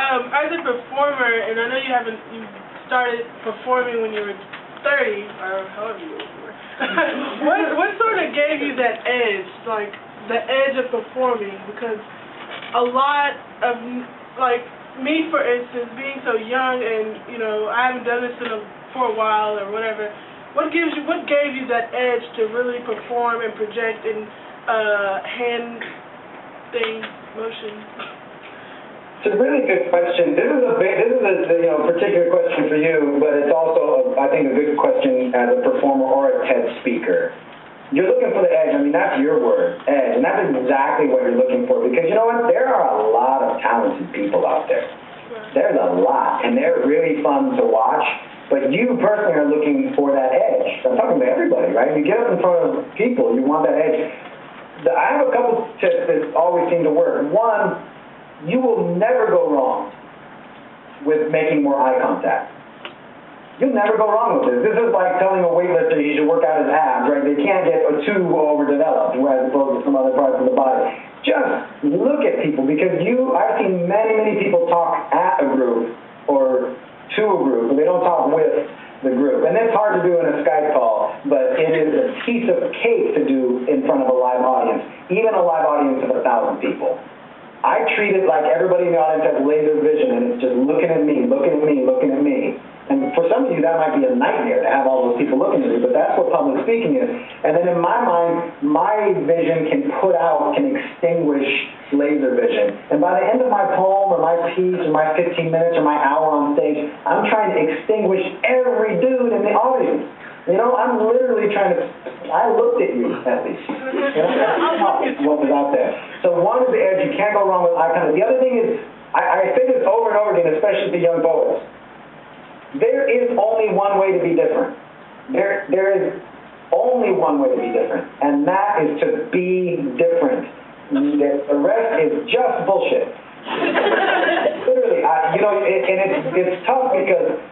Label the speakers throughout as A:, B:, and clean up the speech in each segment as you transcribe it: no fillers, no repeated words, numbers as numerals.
A: as a performer, and I know you started performing when you were 30, or however you were. what sort of gave you that edge, like the edge of performing? Because a lot of, like me, for instance, being so young, and I haven't done this for a while or whatever. What gave you that edge to really perform and project and hand things, motion?
B: It's a really good question. This is a particular question for you, but it's also, I think, a good question as a performer or a TED speaker. You're looking for the edge. I mean, that's your word, edge, and that's exactly what you're looking for. Because you know what? There are a lot of talented people out there. There's a lot, and they're really fun to watch. But you personally are looking for that edge. I'm talking to everybody, right? You get up in front of people, you want that edge. I have a couple tips that always seem to work. One, you will never go wrong with making more eye contact. You'll never go wrong with this. This is like telling a weightlifter he should work out his abs, right? They can't get too overdeveloped, as opposed to some other parts of the body. Just look at people, because I've seen many, many people talk at a group or to a group, but they don't talk with the group. And it's hard to do in a Skype call, but it is a piece of cake to do in front of a live audience, even a live audience of 1,000 people. I treat it like everybody in the audience has laser vision, and it's just looking at me, looking at me, looking at me. And for some of you, that might be a nightmare to have all those people looking at you, but that's what public speaking is. And then in my mind, my vision can extinguish laser vision. And by the end of my poem or my piece or my 15 minutes or my hour on stage, I'm trying to extinguish every dude in the audience. I'm literally trying to, I looked at you, at least. What was out there. So one is the edge. You can't go wrong with eye contact. The other thing is, I say this over and over again, especially to young poets. There is only one way to be different. There is only one way to be different, and that is to be different. The rest is just bullshit. Literally, and it's tough because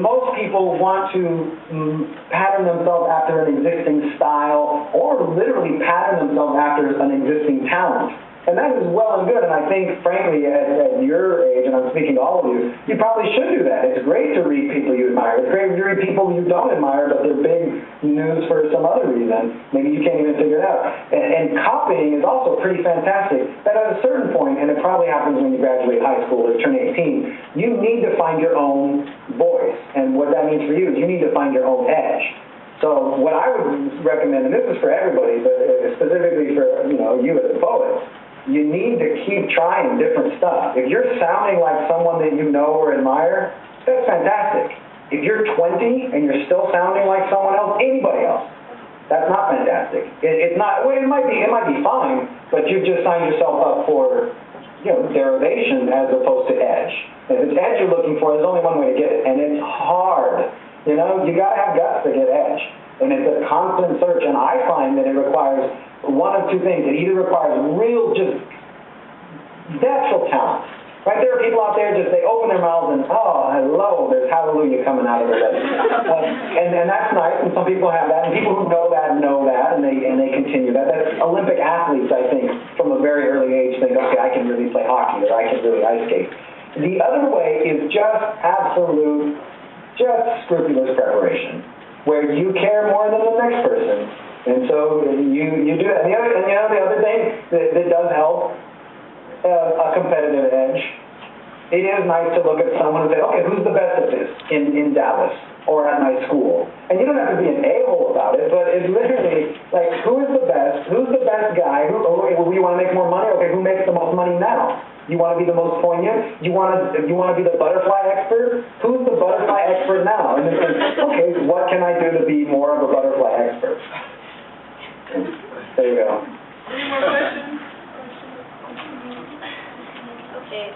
B: most people want to pattern themselves after an existing style, or literally pattern themselves after an existing talent. And that is well and good, and I think, frankly, at your age, and I'm speaking to all of you, you probably should do that. It's great to read people you admire. It's great to read people you don't admire, but they're big news for some other reason. Maybe you can't even figure it out. And copying is also pretty fantastic. But at a certain point, and it probably happens when you graduate high school or turn 18, you need to find your own voice. And what that means for you is you need to find your own edge. So what I would recommend, and this is for everybody, but specifically for you as a poet, you need to keep trying different stuff. If you're sounding like someone that you know or admire, that's fantastic. If you're 20 and you're still sounding like someone else, anybody else, that's not fantastic. It's not. Well, it might be fine, but you've just signed yourself up for derivation as opposed to edge. If it's edge you're looking for, there's only one way to get it, and it's hard. You gotta have guts to get edge, and it's a constant search. And I find that it requires one of two things. It either requires real, just natural talent. Right? There are people out there, they open their mouths and, oh, hello, there's hallelujah coming out of their lips. And that's nice, and some people have that, and people who know that, and they continue that. That's Olympic athletes, I think, from a very early age think, okay, I can really play hockey, or I can really ice skate. The other way is just scrupulous preparation, where you care more than the next person. And so you do that. And the other thing that does help, a competitive edge, it is nice to look at someone and say, okay, who's the best at this in Dallas or at my school? And you don't have to be an a-hole about it, but it's literally like, who is the best? Who's the best guy? You want to make more money? Okay, who makes the most money now? You want to be the most poignant? You want to be the butterfly expert? Who's the butterfly expert now? And it's like, okay, what can I do to be more of a butterfly expert? There you go.
A: Any more questions?
C: Okay,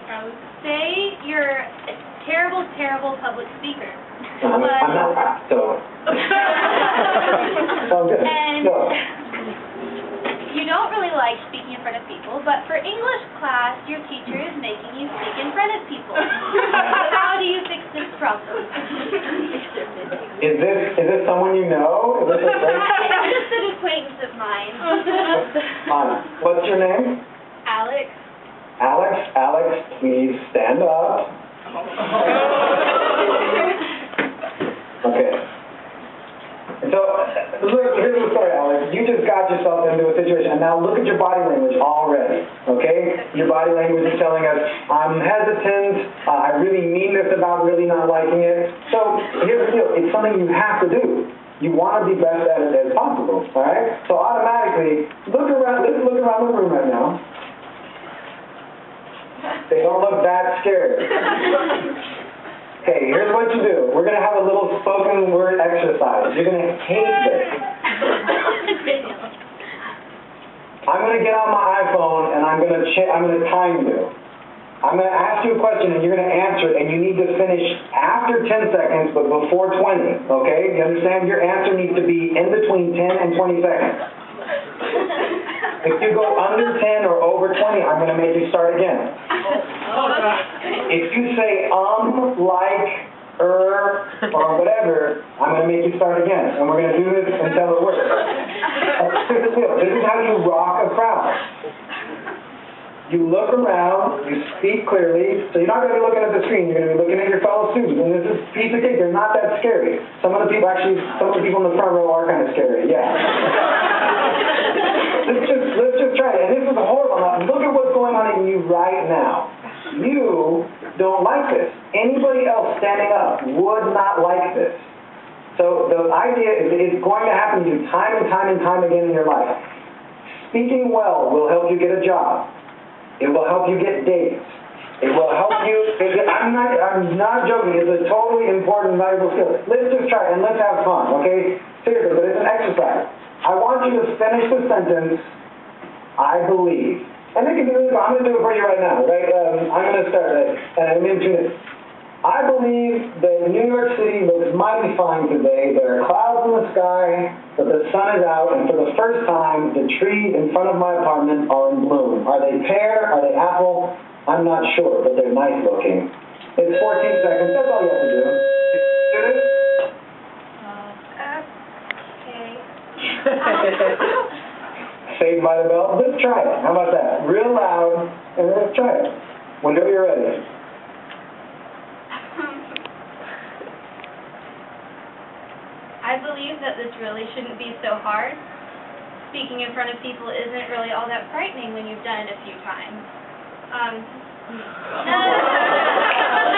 C: say you're a terrible, terrible public speaker.
B: I'm not, so. I'm good.
C: And
B: no.
C: You don't really like speaking in front of people, but for English class, your teacher is making you speak in front of people. How do you fix this problem?
B: Is this someone you know? Is this
C: Just an acquaintance of mine.
B: What's your name?
C: Alex.
B: Alex, please stand up. Okay. And so, look, here's the story, Alex. You just got yourself into a situation, and now look at your body language already, okay? Your body language is telling us, I'm hesitant, I really mean this about really not liking it. So, here's the deal. It's something you have to do. You want to be best at it as possible, all right? So, automatically, look around the room right now. They don't look that scared. Okay, here's what you do. We're going to have a little spoken word exercise. You're going to hate this. I'm going to get on my iPhone and I'm going to time you. I'm going to ask you a question and you're going to answer it, and you need to finish after 10 seconds but before 20, okay? You understand? Your answer needs to be in between 10 and 20 seconds. If you go under 10 or over 20, I'm going to make you start again. If you say like, or whatever, I'm going to make you start again. And we're going to do this until it works. This is how you rock a crowd. You look around, you speak clearly, so you're not going to be looking at the screen, you're going to be looking at your fellow students, and this is a piece of cake. They're not that scary. Some of the people in the front row are kind of scary, yeah. Let's just try it. And this is horrible. Now, look at what's going on in you right now. You don't like this. Anybody else standing up would not like this. So the idea is it's going to happen to you time and time and time again in your life. Speaking well will help you get a job. It will help you get dates. It will help you. I'm not joking. It's a totally important, valuable skill. Let's just try it and let's have fun, okay? Seriously, but it's an exercise. I want you to finish the sentence, I believe. And they can do this. I'm going to do it for you right now, right? I'm going to start it. And I'm in 2 minutes. I believe that New York City looks mighty fine today. There are clouds in the sky, but the sun is out, and for the first time, the trees in front of my apartment are in bloom. Are they pear? Are they apple? I'm not sure, but they're nice looking. It's 14 seconds. That's all you have to do. Do this?
C: Okay.
B: Saved by the bell. Let's try it. How about that? Real loud, and let's try it. Whenever you're ready.
C: I believe that this really shouldn't be so hard. Speaking in front of people isn't really all that frightening when you've done it a few times.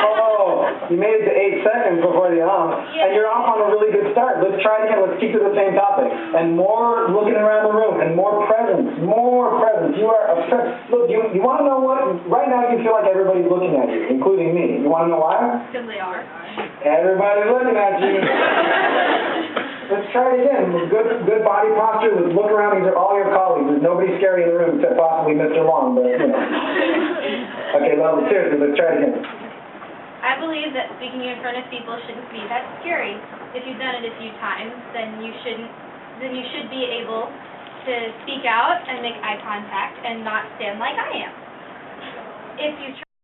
B: Oh, you made it to 8 seconds before the and you're off on a really good start. Let's try it again. Let's keep to the same topic. And more looking around the room, and more presence, more presence. You are obsessed. Look, you want to know what? Right now you feel like everybody's looking at you, including me. You want to know why?
C: Because they are.
B: Everybody's looking at you. Let's try it again. Good body posture. Let's look around. These are all your colleagues. There's nobody scary in the room except possibly Mr. Long, but, you know. Okay, well, seriously, let's try it again.
C: I believe that speaking in front of people shouldn't be that scary. If you've done it a few times, then you should be able to speak out and make eye contact and not stand like I am. If you